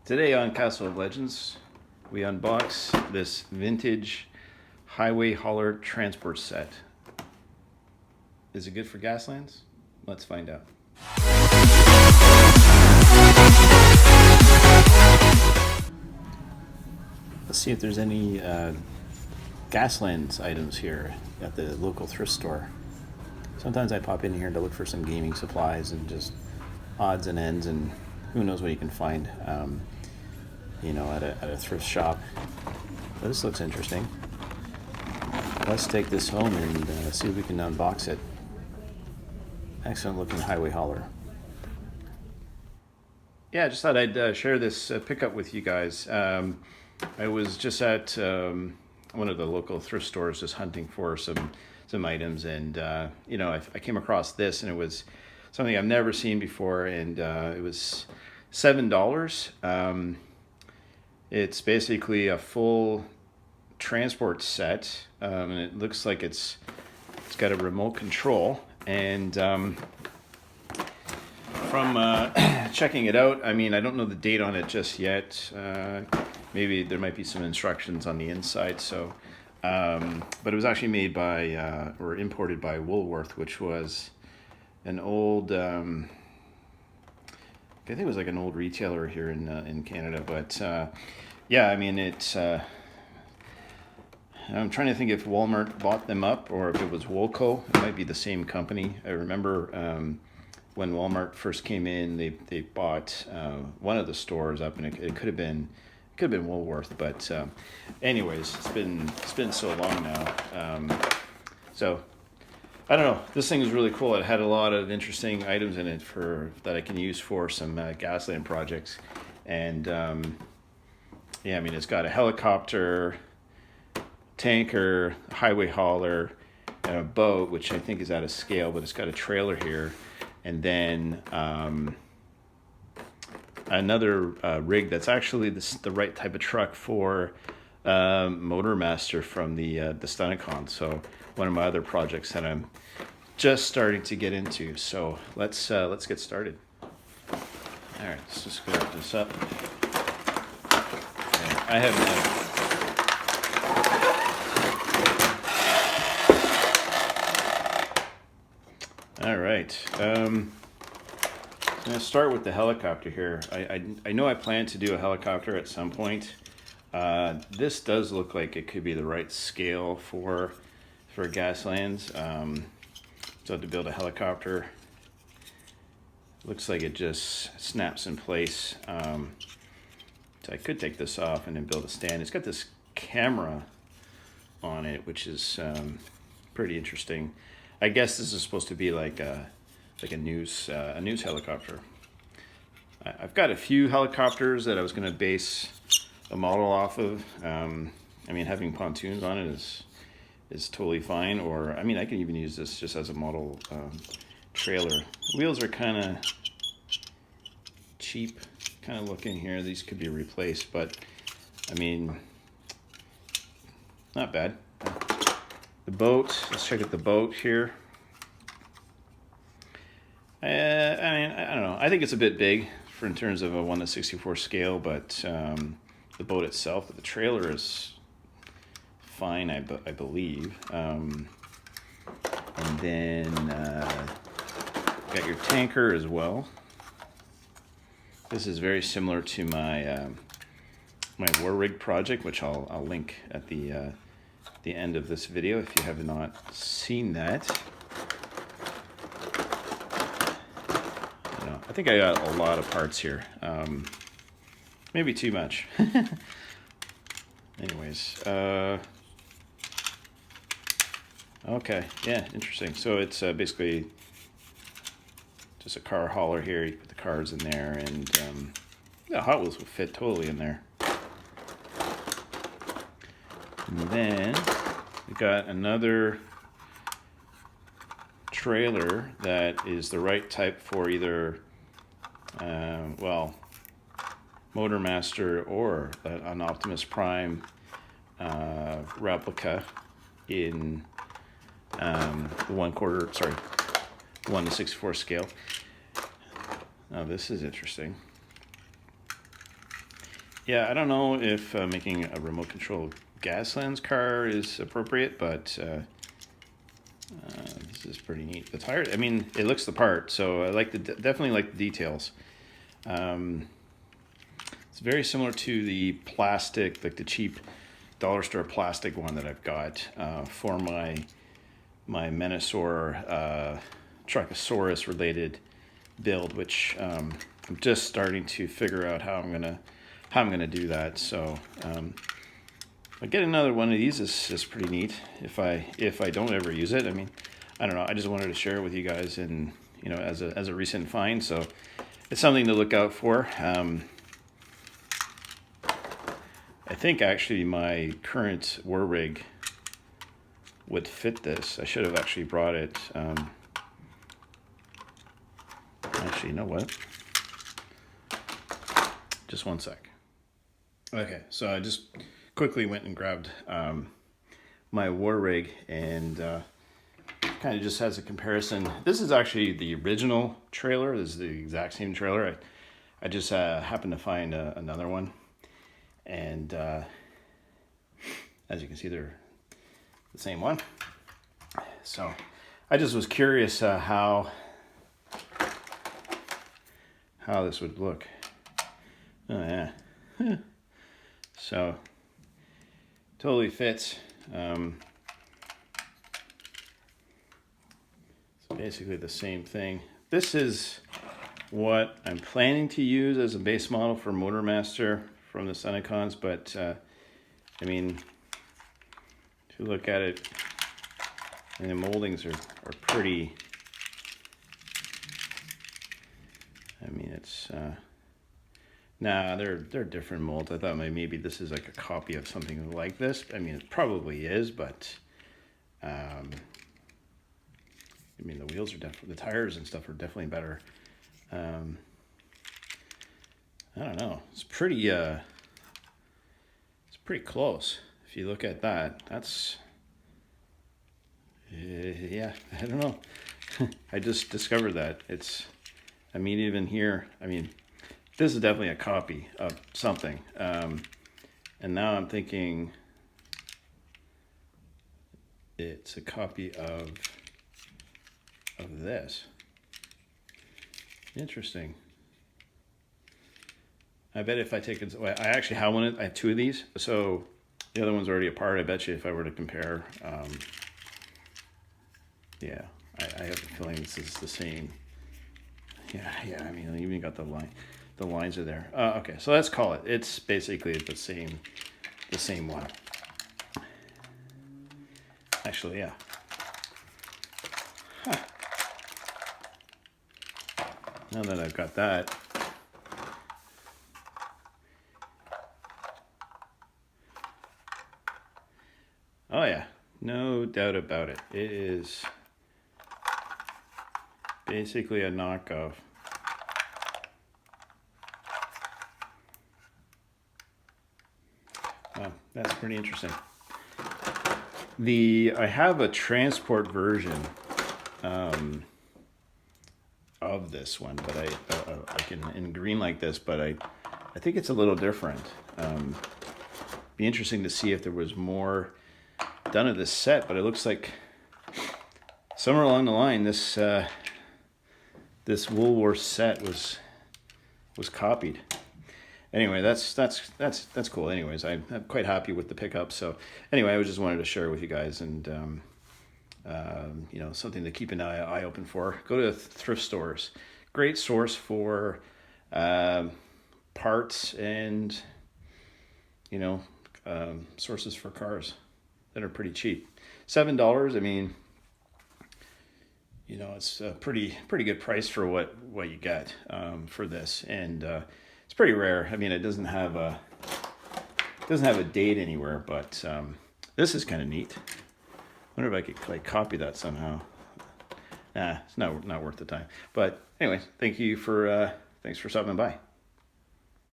Today on Castle of Legends, we unbox this vintage Highway Hauler transport set. Is it good for Gaslands? Let's find out. Let's see if there's any Gaslands items here at the local thrift store. Sometimes I pop in here to look for some gaming supplies and just odds and ends, and who knows what you can find at a thrift shop. But this looks interesting. Let's take this home and see if we can unbox it. Excellent looking Highway Hauler. Yeah, I just thought I'd share this pickup with you guys. I was just at one of the local thrift stores just hunting for some items, and I came across this, and it was something I've never seen before, and it was $7. It's basically a full transport set, and it looks like it's got a remote control. And from checking it out, I mean, I don't know the date on it just yet. Maybe there might be some instructions on the inside. So, but it was actually made by or imported by Woolworth, which was an old. I think it was like an old retailer here in Canada, but yeah, I mean, it's. I'm trying to think if Walmart bought them up or if it was Woolco. It might be the same company. I remember when Walmart first came in, they bought one of the stores up, and it could have been Woolworth. But anyways, it's been so long now. So I don't know. This thing is really cool. It had a lot of interesting items in it that I can use for some Gasland projects. And yeah, I mean, it's got a helicopter, tanker, highway hauler, and a boat, which I think is out of scale, but it's got a trailer here. And then another rig that's actually the right type of truck for Motormaster from the Stunticon. So one of my other projects that I'm just starting to get into. So let's get started. All right, let's just clear this up. Okay, I haven't. All right. I'm going to start with the helicopter here. I know I plan to do a helicopter at some point. This does look like it could be the right scale for Gaslands. So to build a helicopter, looks like it just snaps in place. So I could take this off and then build a stand. It's got this camera on it, which is pretty interesting. I guess this is supposed to be like a news helicopter. I've got a few helicopters that I was going to base a model off of. I mean, having pontoons on it is totally fine. Or I mean, I can even use this just as a model trailer. Wheels are kind of cheap, kind of looking here. These could be replaced, but I mean, not bad. The boat, let's check out the boat here. I mean, I don't know. I think it's a bit big in terms of a 1:64 scale, but the boat itself, the trailer is fine, I believe. And then got your tanker as well. This is very similar to my my war rig project, which I'll link at the end of this video if you have not seen that. I think I got a lot of parts here. Maybe too much. Anyways, okay, yeah, interesting. So it's basically just a car hauler here. You put the cars in there, and yeah, Hot Wheels will fit totally in there. And then we got another trailer that is the right type for either, Motormaster or an Optimus Prime replica in the 1:64 scale. Now this is interesting. Yeah, I don't know if making a remote control Gaslands car is appropriate, but this is pretty neat. The tire, I mean, it looks the part, so I like definitely like the details. It's very similar to the plastic, like the cheap dollar store plastic one that I've got for my Menosaur Truckosaurus related build, which I'm just starting to figure out how I'm gonna do that. So but getting another one of these is pretty neat. If I don't ever use it, I mean, I don't know. I just wanted to share it with you guys, and you know, as a recent find. So it's something to look out for. I think actually my current war rig would fit this. I should have actually brought it. Actually, you know what? Just one sec. Okay, so I just quickly went and grabbed my war rig, and kind of just has a comparison. This is actually the original trailer. This is the exact same trailer. I just happened to find another one, and as you can see, they're the same one. So I just was curious how this would look. Oh yeah. So totally fits. It's basically the same thing. This is what I'm planning to use as a base model for Motormaster from the Stunticons, but I mean, if you look at it, and the moldings are pretty. I mean, it's nah, they're different molds. I thought maybe this is like a copy of something like this. I mean, it probably is, but I mean, the wheels are definitely, the tires and stuff are definitely better. I don't know. It's pretty close. If you look at that, that's yeah. I don't know. I just discovered that I mean, even here, I mean, this is definitely a copy of something. And now I'm thinking it's a copy of this. Interesting. I bet if I take it, I actually have one. I have two of these, so the other one's already apart. I bet you if I were to compare, yeah, I have a feeling this is the same. Yeah. I mean, I even got the lines are there. Okay, so let's call it. It's basically the same one. Actually, yeah. Huh. Now that I've got that. Oh yeah, no doubt about it. It is basically a knockoff. Wow, that's pretty interesting. I have a transport version of this one, but I can in green like this, but I think it's a little different. Be interesting to see if there was more done of this set, but it looks like somewhere along the line this Woolworth set was copied. Anyway, that's cool. Anyways, I'm quite happy with the pickup. So anyway, I just wanted to share with you guys, and you know, something to keep an eye open for. Go to thrift stores. Great source for parts and, you know, sources for cars that are pretty cheap. $7. I mean, you know, it's a pretty good price for what you get for this, and it's pretty rare. I mean, it doesn't have a date anywhere, but this is kind of neat. I wonder if I could like copy that somehow. Nah, it's not worth the time. But anyway, thanks for stopping by.